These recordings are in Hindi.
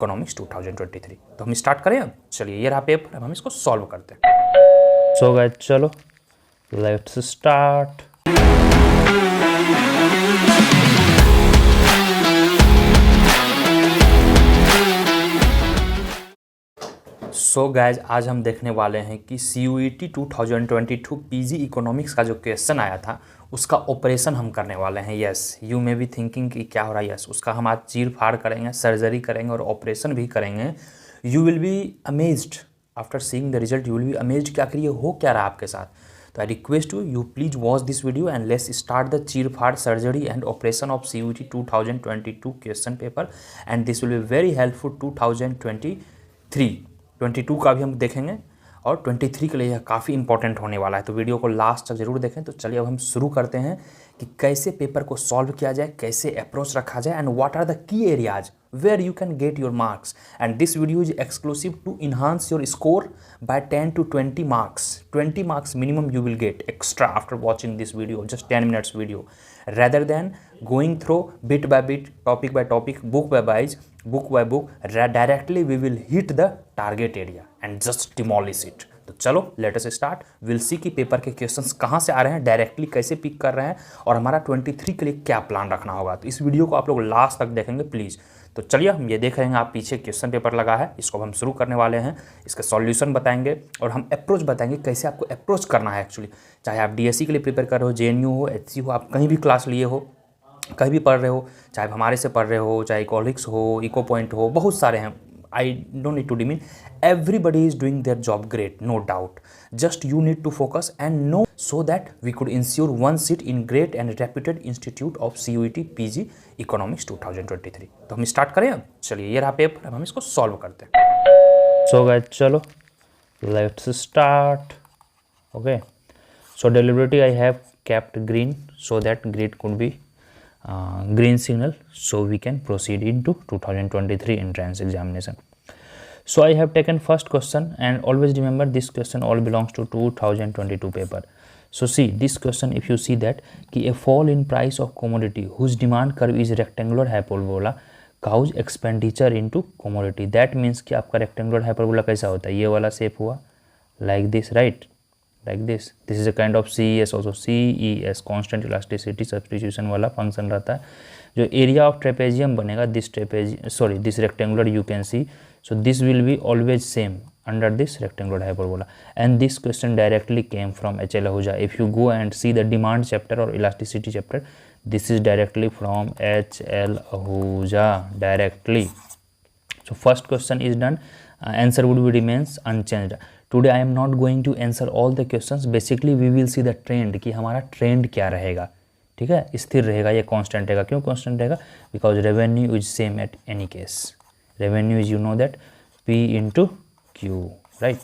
इकोनॉमिक्स 2023। तो हम स्टार्ट करें अब। चलिए ये रहा पेपर, अब हम इसको सॉल्व करते हैं। सो गाइस चलो लेट्स स्टार्ट। सो गाइज आज हम देखने वाले हैं कि CUET 2022 PG इकोनॉमिक्स का जो क्वेश्चन आया था उसका ऑपरेशन हम करने वाले हैं। Yes, you may be thinking कि क्या हो रहा है। यस, उसका हम आज चीर फाड़ करेंगे, सर्जरी करेंगे और ऑपरेशन भी करेंगे। You will be amazed after seeing the result, you will be amazed कि आखिर ये हो क्या रहा है आपके साथ। तो I request you please watch this video and let's start the चीर फाड़ surgery and operation of CUET 2022 question paper and this will be very helpful 2022 का भी हम देखेंगे और 23 के लिए यह काफ़ी इंपॉर्टेंट होने वाला है। तो वीडियो को लास्ट तक जरूर देखें। तो चलिए अब हम शुरू करते हैं कि कैसे पेपर को सॉल्व किया जाए, कैसे अप्रोच रखा जाए and what are the key areas where you can get your marks. And this video is exclusive to enhance your score by 10 to 20 marks. 20 marks minimum you will get extra after watching this video, just 10 minutes video, rather than going through bit by bit, topic by topic, book by book. Directly we will hit the target area and just demolish it. तो चलो let us start. Will see कि पेपर के क्वेश्चंस कहाँ से आ रहे हैं, डायरेक्टली कैसे पिक कर रहे हैं और हमारा 23 के लिए क्या प्लान रखना होगा। तो इस वीडियो को आप लोग लास्ट तक देखेंगे प्लीज़। तो चलिए हम ये देख रहे हैं आप पीछे क्वेश्चन पेपर लगा है, इसको हम शुरू करने वाले हैं। इसका सॉल्यूशन बताएंगे और हम अप्रोच बताएंगे कैसे आपको अप्रोच करना है एक्चुअली। चाहे आप DSC के लिए प्रिपेयर कर रहे हो, JNU हो, HC हो, आप कहीं भी क्लास लिए हो, कहीं भी पढ़ रहे हो, चाहे हमारे से पढ़ रहे हो, चाहे इकोलिक्स हो, इको पॉइंट हो, बहुत सारे हैं। I don't need to demean. Everybody is doing their job great, no doubt. Just you need to focus and know so that we could ensure one seat in great and reputed institute of CUET PG Economics 2023। तो हम स्टार्ट करें अब। चलिए ये रहा पेपर, अब हम इसको सॉल्व करते हैं। सो गाइस चलो let's start. Okay, so deliberately I have kept green so that grid could be green signal so we can proceed into 2023 entrance examination. So I have taken first question and always remember this question all belongs to 2022 paper. So see this question, if you see that कि a fall in price of commodity whose demand curve is rectangular hyperbola cause expenditure into commodity, that means कि आपका rectangular hyperbola कैसा होता है, ये वाला shape हुआ like this, right? Like this is a kind of CES also, CES constant elasticity substitution वाला फंक्शन रहता है। जो एरिया ऑफ ट्रेपेजियम बनेगा this rectangular you can see, so this will be always same under this rectangular hyperbola and this question directly came from HL Ahuja. If you go and see the demand chapter or elasticity chapter, this is directly from HL Ahuja directly. So first question is done. Answer would be remains unchanged. Today I am not going to answer all the questions. Basically we will see the trend कि हमारा ट्रेंड क्या रहेगा। ठीक है, स्थिर रहेगा या कांस्टेंट रहेगा। क्यों कांस्टेंट रहेगा? Because revenue is same at any case. Revenue is, you know that, P into Q, right.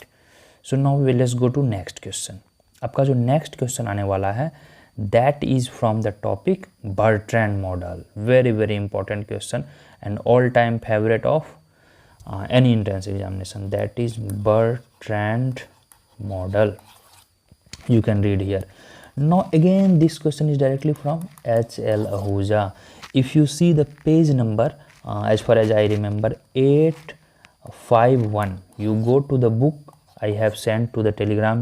So now let's go to next question. आपका जो नेक्स्ट क्वेश्चन आने वाला है that is from the topic Bertrand model. Very very important question and all time favourite of any entrance examination, that is Bertrand model. You can read here. Now again this question is directly from HL Ahuja. If you see the page number, as far as I remember, 851, you go to the book I have sent to the Telegram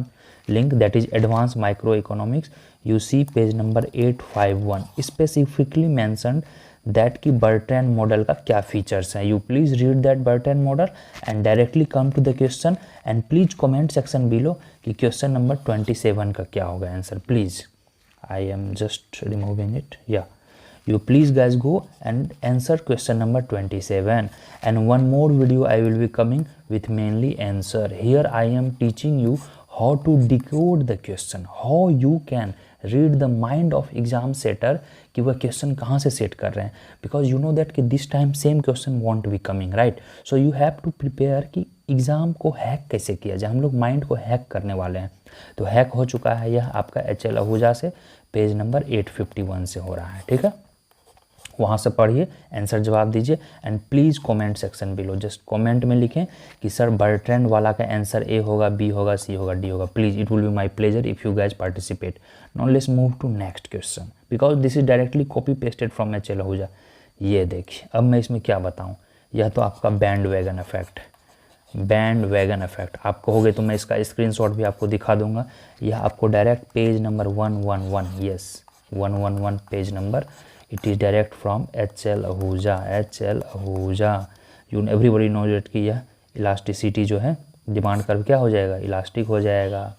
link, that is Advanced Microeconomics. You see page number 851 specifically mentioned that कि बर्ट्रैंड मॉडल का क्या फीचर्स हैं। You please read that Bertrand model and directly come to the question and please comment section below कि क्वेश्चन नंबर 27 का क्या होगा answer. Please, I am just removing it. या you please guys go and answer question number 27 and one more video I will be coming with mainly answer. Here I am teaching you how to decode the question, how you can read the mind of exam setter कि वह क्वेश्चन कहाँ से सेट कर रहे हैं, बिकॉज यू नो दैट कि this time same question won't be coming, right. So you have to prepare कि एग्ज़ाम को हैक कैसे किया जाए। हम लोग माइंड को हैक करने वाले हैं। तो हैक हो चुका है यह आपका HL Ahuja से, पेज नंबर 851 से हो रहा है। ठीक है, वहाँ से पढ़िए, आंसर जवाब दीजिए and please comment section below just comment में लिखें कि सर बर्ट्रैंड वाला का आंसर A होगा, B होगा, C होगा, D होगा। Please, it will be my pleasure if you guys participate. Now let's move to next question because this is directly copy pasted from HL Ahuja। ये देखिए, अब मैं इसमें क्या बताऊँ, यह तो आपका band wagon effect, band wagon effect. आप कहोगे तो मैं इसका स्क्रीनशॉट भी आपको दिखा दूंगा। यह आपको direct page number 111, yes 111 page number, it is direct from HL Ahuja, HL Ahuja. You everybody knows it कि यह इलास्टिसिटी जो है, डिमांड कर्व क्या हो जाएगा, इलास्टिक हो जाएगा।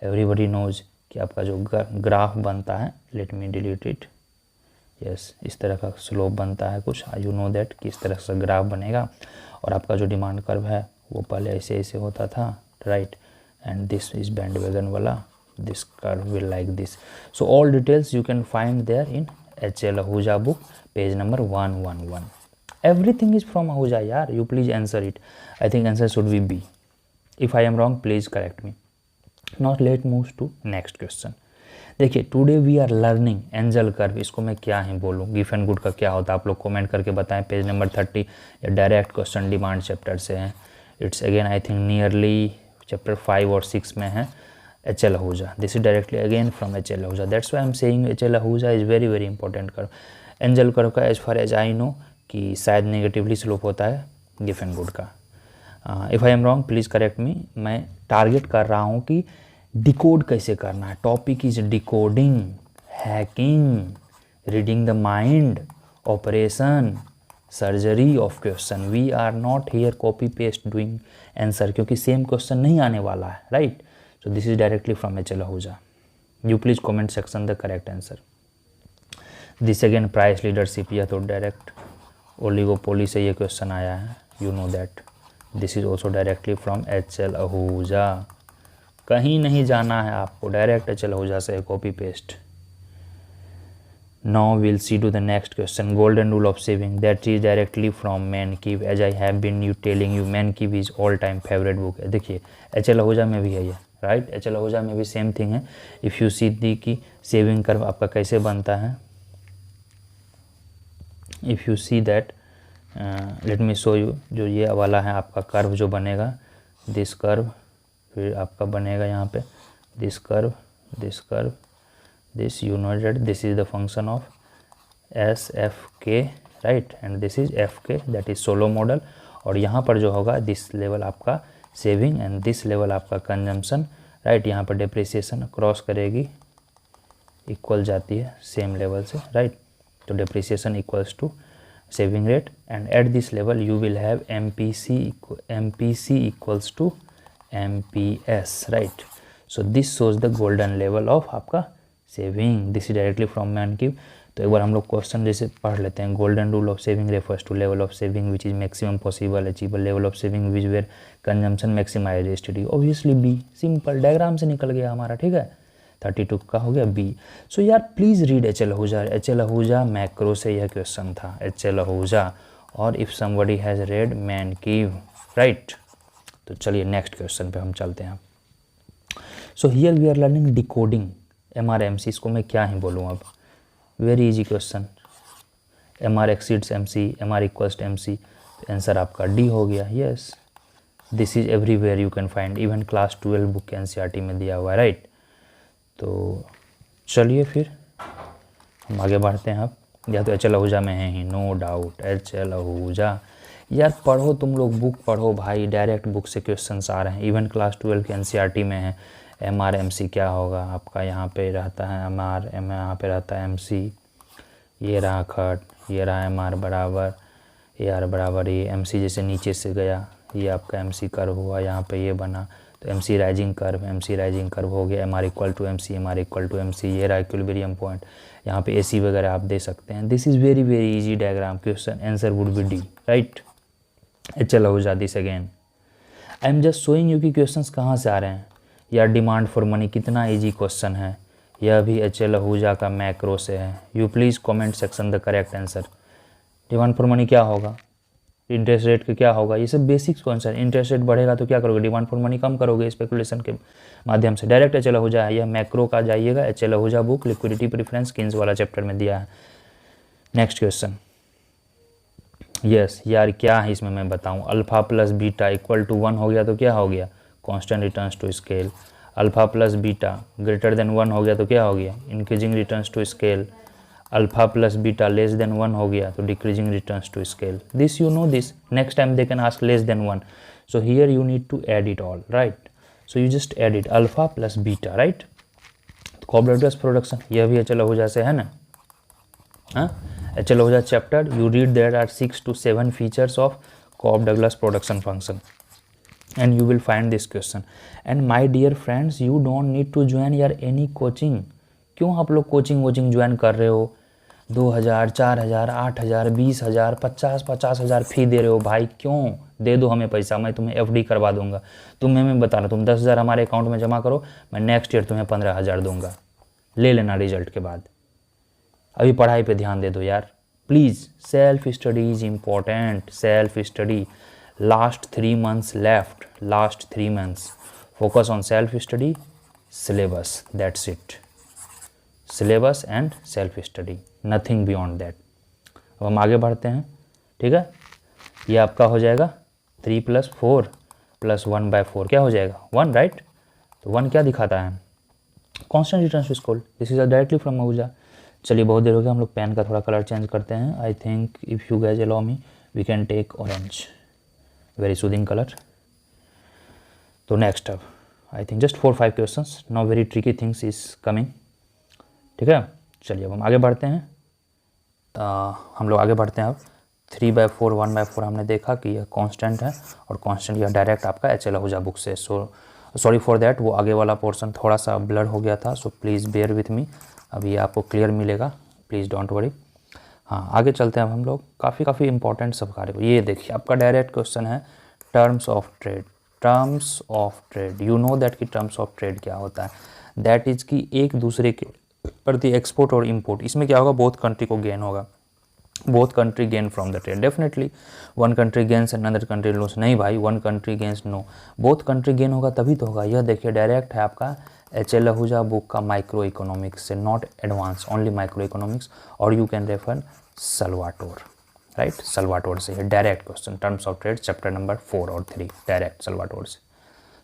एवरीबडी नोज कि आपका जो ग्राफ बनता है, let me delete it, yes इस तरह का स्लोप बनता है कुछ, यू नो दैट कि इस तरह से ग्राफ बनेगा। और आपका जो डिमांड कर्व है वो पहले ऐसे ऐसे होता था, right, and this is bandwagon वाला, this curve will like this. So all details you can find there in HL Ahuja book, page number 111। Everything is from Ahuja यार, you please answer it. I think answer should be B. If I am wrong, please correct me. Now let's move to next question. देखिए, today we are learning Engel curve. इसको मैं क्या ही बोलूँ, गिफ एंड गुड का क्या होता है, आप लोग कमेंट करके बताएं। पेज नंबर 30 या डायरेक्ट क्वेश्चन डिमांड चैप्टर से है। It's again I think nearly chapter 5 और 6 में है। HL Ahuja, this is directly again from HL Ahuja, that's why I am saying HL Ahuja is very very important curve. Engel curve का as far as I know कि शायद नेगेटिवली स्लोप होता है गिफ एंड गुड का। If I am wrong please correct me. मैं टारगेट कर रहा हूँ कि डिकोड कैसे करना है। Topic is decoding, hacking, reading the mind, operation, surgery of question. We are not here copy paste doing answer, क्योंकि सेम क्वेश्चन नहीं आने वाला है, right. So this is directly from HL Ahuja. You please comment section the correct answer. This again price leadership, यह तो डायरेक्ट ओलिगोपोली से ये क्वेश्चन आया है, you know that. This is also directly from HL Ahuja. कहीं नहीं जाना है आपको, डायरेक्ट HL आहूजा से copy paste. Now will see to the next question, golden rule of saving, that is directly from Mankiw. As I have been you telling you, Mankiw is all time favourite book है। देखिए HL आहूजा में भी है ये, राइट। HL आहूजा में भी सेम थिंग है। इफ़ यू सी दी कि सेविंग कर्व आपका कैसे बनता है, if you see that, let me show you. जो ये वाला है आपका कर्व जो बनेगा, दिस कर्व, फिर आपका बनेगा यहाँ पे this curve, this curve, this, you know that this is the function of SFK, right, and this is FK, that is Solow model. और यहाँ पर जो होगा दिस लेवल आपका सेविंग एंड दिस लेवल आपका कंजम्पशन, राइट। यहाँ पर डिप्रिसिएशन क्रॉस करेगी, इक्वल जाती है सेम लेवल से, राइट। तो depreciation equals to saving rate, and at this level you will have MPC equals to MPS, right. So this shows the golden level of आपका saving. This is directly from मैनकीव। तो एक बार हम लोग क्वेश्चन जैसे पढ़ लेते हैं। Golden rule of saving refers to level of saving which is maximum possible achievable level of saving which where consumption maximise STD. Obviously B, simple diagram से निकल गया हमारा, ठीक है। 32 का हो गया बी। सो यार please read HL Ahuja. HL Ahuja macro से यह क्वेश्चन था, HL आहूजा। और if somebody has read Mankiw, right. तो चलिए नेक्स्ट क्वेश्चन पे हम चलते हैं। So here we are learning decoding MR/MC। इसको मैं क्या ही बोलूँ अब, very easy question. MR exceeds MC, MR equals to MC, answer आपका D हो गया, yes. This is everywhere you can find, even class 12 book के NCERT में दिया हुआ है, राइट। तो चलिए फिर हम आगे बढ़ते हैं। अब या तो HL आहूजा में है ही, नो डाउट HL आहूजा। यार पढ़ो तुम लोग, बुक पढ़ो भाई, डायरेक्ट बुक से क्वेश्चंस आ रहे हैं। इवन क्लास 12 के NCERT में है। MR/MC क्या होगा आपका, यहाँ पे रहता है MR, यहाँ पे रहता है MC, ये रहा खट, ये रहा MR बराबर, AR बराबर ये MC जैसे नीचे से गया, ये आपका MC कर्व हुआ, यहाँ पे ये बना, तो MC राइजिंग कर्व हो गया। MR equal to MC, MR equal to MC, ये रहा इक्विलिब्रियम पॉइंट। यहाँ पे AC वगैरह आप दे सकते हैं। This is very very easy diagram, question answer would B D, right. HL Ahuja this again. I am just showing you कि क्वेश्चंस कहाँ से आ रहे हैं। यार डिमांड फॉर मनी कितना इजी क्वेश्चन है, यह भी HL आहूजा का मैक्रो से है। You please comment section the correct answer. Demand for money क्या होगा, इंटरेस्ट रेट का क्या होगा, ये सब बेसिक्स कॉन्सेप्ट। इंटरेस्ट रेट बढ़ेगा तो क्या करोगे, डिमांड फॉर मनी कम करोगे स्पेकुलेशन के माध्यम से। डायरेक्ट HL आहूजा है, यह मैक्रो का जाइएगा। HL Ahuja book liquidity preference Keynes वाला चैप्टर में दिया है। नेक्स्ट क्वेश्चन, यस यार क्या है इसमें मैं बताऊं। Alpha plus beta equal to 1 हो गया तो क्या हो गया, constant returns to scale. Alpha plus beta greater than 1 हो गया तो क्या हो गया, increasing returns to scale. Alpha plus beta less than 1 हो गया तो decreasing returns to scale. This you know this. Next time they can ask less than 1. So here you need to add it all, right. So you just add it alpha plus beta, right. Cobb Douglas production यह भी एच एल आहूजा से है ना. हाँ, H L Ahuja chapter you read there are 6 to 7 features of Cobb Douglas production function and you will find this question. And my dear friends, you don't need to join your any coaching. क्यों आप लोग कोचिंग ज्वाइन कर रहे हो? 2000, 4000, 8000, 20000, 50,000 फी दे रहे हो भाई. क्यों? दे दो हमें पैसा, मैं तुम्हें एफडी करवा दूंगा. मैं बता रहा, तुम 10,000 हमारे अकाउंट में जमा करो, मैं नेक्स्ट ईयर तुम्हें 15,000 दूंगा. ले लेना रिजल्ट के बाद. अभी पढ़ाई पे ध्यान दे दो यार please. Self study is important. Self study. Last 3 months left. Last 3 months. Focus on self study, syllabus. That's it. Syllabus and self study. Nothing beyond that. अब हम आगे बढ़ते हैं. ठीक है, ये आपका हो जाएगा 3 + 4 + 1/4 क्या हो जाएगा 1, राइट. तो 1 क्या दिखाता है? Constant returns to school. This is directly from Ahuja. चलिए बहुत देर हो गया, हम लोग पेन का थोड़ा कलर चेंज करते हैं. I think if you guys allow me we can take orange. Very soothing color. तो नेक्स्ट अब I think just 4-5 questions. Now very tricky things is coming. ठीक है, चलिए अब हम आगे बढ़ते हैं. हम लोग आगे बढ़ते हैं. अब 3/4 1/4 हमने देखा कि यह कांस्टेंट है और कांस्टेंट यह डायरेक्ट आपका एच एल आहूजा बुक से. सो सॉरी फॉर दैट, वो आगे वाला पोर्शन थोड़ा सा ब्लर हो गया था. So please bear with me. अब ये आपको क्लियर मिलेगा, प्लीज़ डोंट वरी. हाँ, आगे चलते हैं अब हम लोग. काफ़ी इंपॉर्टेंट सब कार्य. ये देखिए आपका डायरेक्ट क्वेश्चन है terms of trade. Terms of trade, you know that कि टर्म्स ऑफ ट्रेड क्या होता है. दैट इज़ कि एक दूसरे के प्रति एक्सपोर्ट और इंपोर्ट, इसमें क्या होगा, बोथ कंट्री को गेन होगा. Both country gain from the trade. Definitely one country gains and another country lose. नहीं भाई, one country gains no, both country gain होगा तभी तो होगा. यह देखिए डायरेक्ट है आपका एच एल आहूजा बुक का माइक्रो इकोनॉमिक्स से, not advance, only micro economics. और you can refer Salvatore, right. Salvatore से है direct question. Terms of trade chapter number 4 और 3 डायरेक्ट सल्वाटोर से.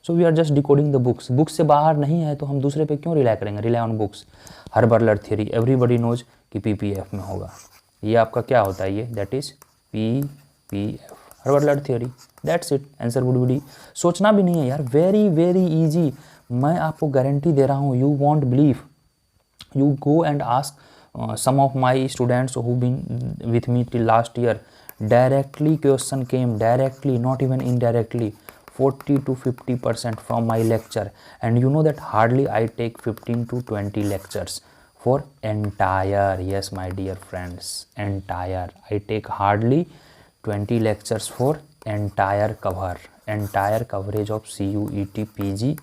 So we are just decoding the books. Books से बाहर नहीं है तो हम दूसरे पे क्यों रिलाई करेंगे. Rely on books. Haberler theory everybody knows कि पीपीएफ में होगा. ये आपका क्या होता है, ये that is PPF, Haberler theory. That's it. Answer would be. सोचना भी नहीं है यार, वेरी ईजी. मैं आपको गारंटी दे रहा हूँ, you won't believe. You go and ask some of my students who been with me till last year. Directly question came, directly, not even indirectly, 40 to 50% from my lecture. And you know that hardly I take 15 to 20 lectures for entire. Yes my dear friends, entire. I take hardly 20 lectures for entire coverage of CUET PG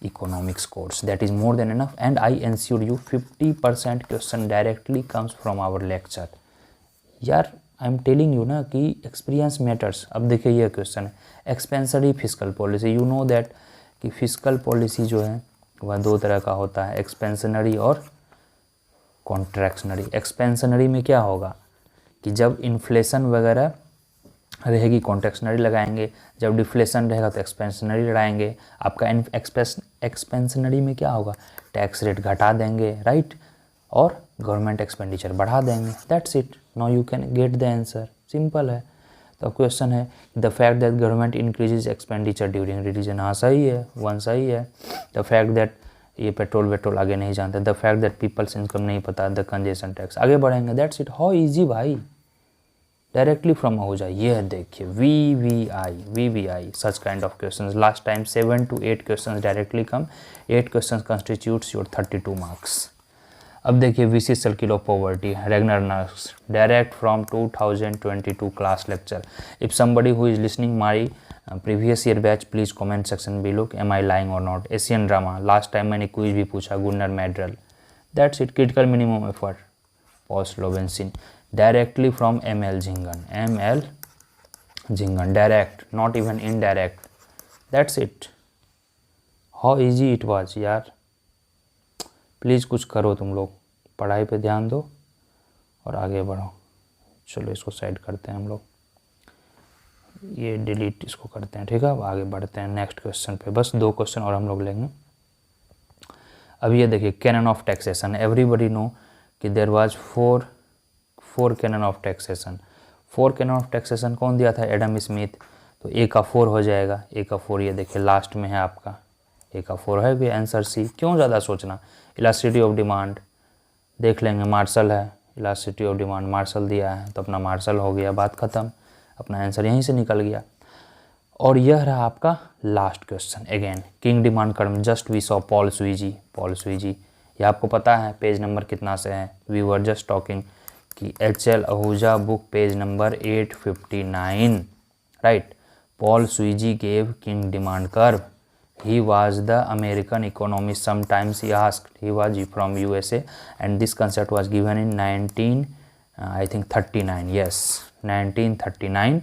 economics course. That is more than enough. And I ensure you 50% question directly comes from our lecture. यार आई एम टेलिंग यू ना कि एक्सपीरियंस मैटर्स. अब देखिए ये क्वेश्चन है expansionary fiscal policy. You know that कि फिजिकल पॉलिसी जो है वह 2 तरह का होता है, एक्सपेंशनरी और कॉन्ट्रैक्शनरी. एक्सपेंशनरी में क्या होगा कि जब इन्फ्लेशन वगैरह रहेगी कॉन्ट्रैक्शनरी लगाएंगे, जब डिफ्लेशन रहेगा तो एक्सपेंशनरी लगाएंगे. आपका एक्सपेंशनरी में क्या होगा, टैक्स रेट घटा देंगे, राइट, और गवर्नमेंट एक्सपेंडिचर बढ़ा देंगे. That's it. Now you can get the answer. Simple है. तो क्वेश्चन है the fact that government increases expenditure during religion. हाँ सही है, 1 सही है. द फैक्ट दैट ये पेट्रोल आगे नहीं जानते. The fact that people's income नहीं पता. The congestion tax. आगे बढ़ेंगे. That's it. हाउ इजी भाई, डायरेक्टली फ्रॉम आहूजा. ये देखिए VVI such kind of questions. Last time 7 to 8 questions directly come. 8 questions constitutes your 32 marks. अब देखिए vicious circle of poverty, Ragnar Nurkse, direct from 2022 class lecture. If somebody who is listening my previous year batch please comment section below am I lying or not. Asian drama last time मैंने क्विज भी पूछा, Gunnar Myrdal. That's it. Critical minimum effort, Paul Leibenstein. Directly from ML Jhingan, direct, not even indirect. That's it. How easy it was यार. प्लीज़ कुछ करो तुम लोग, पढ़ाई पे ध्यान दो और आगे बढ़ो. चलो इसको साइड करते हैं हम लोग, ये डिलीट इसको करते हैं. ठीक है, अब आगे बढ़ते हैं नेक्स्ट क्वेश्चन पे. बस 2 क्वेश्चन और हम लोग लेंगे. अब ये देखिए canon of taxation. Everybody know कि there was four canon of taxation. 4 canon of taxation कौन दिया था? Adam Smith. तो ए का 4 हो जाएगा, ए का 4 ये देखिए लास्ट में है आपका, ए का 4 है भी आंसर सी। क्यों ज़्यादा सोचना? इलास्टिसिटी ऑफ डिमांड देख लेंगे, मार्शल है, इलास्टिसिटी ऑफ डिमांड मार्शल दिया है तो अपना मार्शल हो गया, बात ख़त्म, अपना आंसर यहीं से निकल गया। और यह रहा आपका last question. Again kinked demand curve, just we saw Paul Sweezy. Paul Sweezy ये आपको पता है पेज नंबर कितना से है? वी वर जस्ट टॉकिंग कि H L. Ahuja book page number 859, right. Paul Sweezy gave kinked demand curve. He was the American economist. Sometimes he asked. He was from USA, and this concept was given in 1939. Yes, 1939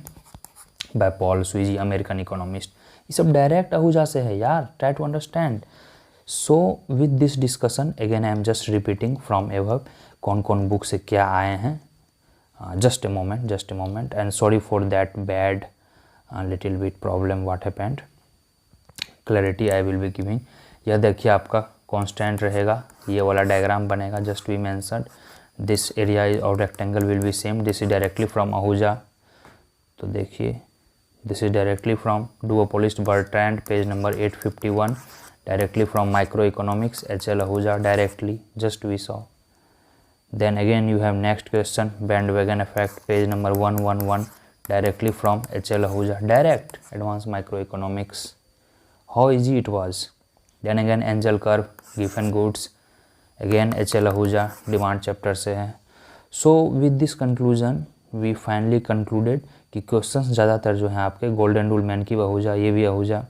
by Paul Suiji, American economist. ये सब डायरेक्ट आहूजा से है यार, try to understand. So with this discussion again I am just repeating from above कौन कौन बुक से क्या आए हैं. Just a moment, and sorry for that bad little bit problem what happened. Clarity I will be giving. यह देखिए आपका कांस्टेंट रहेगा, ये वाला डायग्राम बनेगा, just we mentioned this area is और rectangle will be same. This is directly from Ahuja, तो देखिए this is directly from duopolist Bertrand page number 851, directly from micro economics H L. Ahuja directly, just we saw. Then again you have next question bandwagon effect page number 111, directly from H L. Ahuja, direct advance micro economics. How easy it was. Then again angel curve, Giffen goods, again H.L. Ahuja demand chapter से है. So with this conclusion we finally concluded कि क्वेश्चंस ज़्यादातर जो हैं आपके गोल्डन रूल मैन की आहूजा, ये भी आहूजा.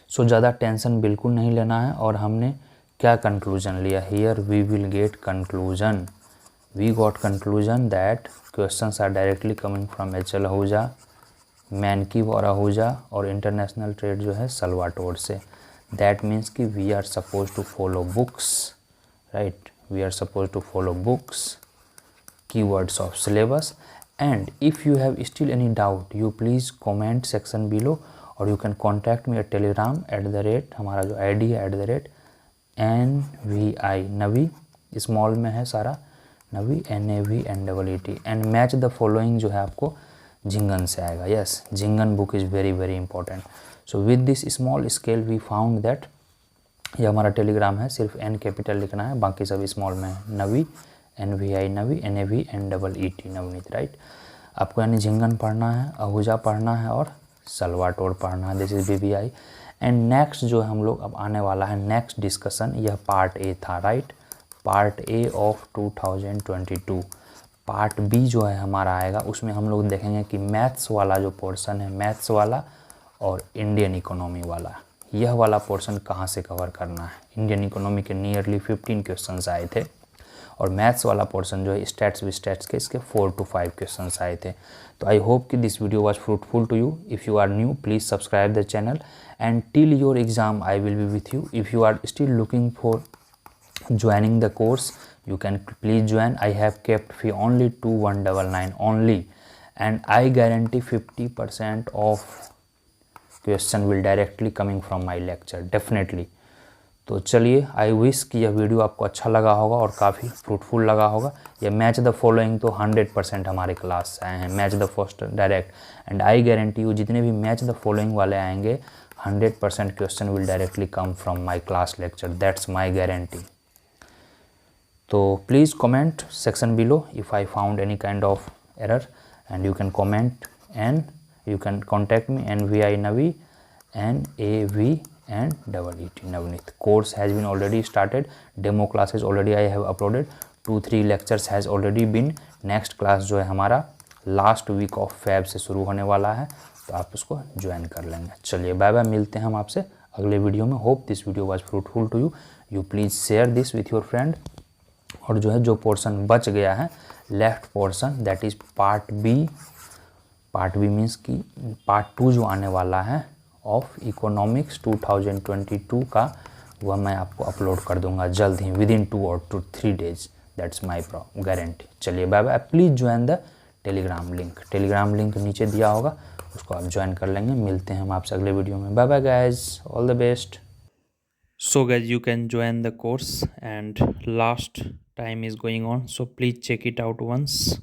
सो ज़्यादा टेंशन बिल्कुल नहीं लेना है. और हमने क्या कंक्लूजन लिया? Here we will get conclusion. We got conclusion that questions are directly coming from H.L. Ahuja, Mankiw और आहूजा, और इंटरनेशनल ट्रेड जो है सल्वाटोर से. दैट मीन्स कि we are suppose to follow books, right. We are suppose to follow books, keywords of syllabus. And if you have still any doubt you please comment section below, और you can contact me at Telegram @ हमारा जो ID है @NVI नवी, स्मॉल में है सारा, नवी NAVNEET. And match the following जो है आपको झिंगन से आएगा. Yes, Jhingan book is very very important. So with this small scale we found that, ये हमारा टेलीग्राम है, सिर्फ N कैपिटल लिखना है, बाकी सब स्मॉल में है. नवी, NVI नवी, NAVNEET नवनीत, राइट. आपको यानी झिंगन पढ़ना है, आहूजा पढ़ना है और सलवाटोर पढ़ना है. This is BBI. And next जो हम लोग अब आने वाला है नेक्स्ट डिस्कशन, यह पार्ट A था, right. Part A of 2022. Part B जो है हमारा आएगा, उसमें हम लोग देखेंगे कि मैथ्स वाला जो पोर्शन है, मैथ्स वाला और इंडियन इकोनॉमी वाला, यह वाला पोर्शन कहाँ से कवर करना है. इंडियन इकोनॉमी के नियरली 15 क्वेश्चंस आए थे, और मैथ्स वाला पोर्शन जो है स्टैट्स विस्टैट्स के इसके 4 to 5 क्वेश्चंस आए थे. तो आई होप कि this video was fruitful to you. If you are new please subscribe the channel, and till your exam I will be with you. If you are still looking for joining the course you can please join. I have kept fee only 2199 only, and I guarantee 50% of question will directly coming from my lecture definitely. तो चलिए, आई विश कि यह वीडियो आपको अच्छा लगा होगा और काफ़ी फ्रूटफुल लगा होगा. ये मैच द फॉलोइंग तो 100% हमारे क्लास से आए हैं, match the first direct. And I guarantee you जितने भी मैच द फॉलोइंग वाले आएंगे 100% question will directly come from my class lecture. That's my guarantee. So please comment section below if I found any kind of error, and you can comment, and you can contact me NVI Navi and NAVNEET Navneet. Course has been already started, demo classes already I have uploaded, 2-3 lectures has already been. next class जो है हमारा last week of Feb से शुरू होने वाला है, तो आप उसको ज्वाइन कर लेंगे. चलिए बाय बाय, मिलते हैं हम आपसे अगले वीडियो में. Hope this video was fruitful to you. You please share this with your friend. और जो है जो पोर्शन बच गया है left portion, that is part B. Part B means कि पार्ट 2 जो आने वाला है ऑफ इकोनॉमिक्स 2022 का, वह मैं आपको अपलोड कर दूंगा जल्द ही, within 2 or 3 days. That's my guarantee. चलिए bye bye. Please join the Telegram link. Telegram link नीचे दिया होगा, उसको आप ज्वाइन कर लेंगे. मिलते हैं हम आपसे अगले वीडियो में. Bye bye guys, all the best. So guys, you can join the course and last time is going on, so please check it out once.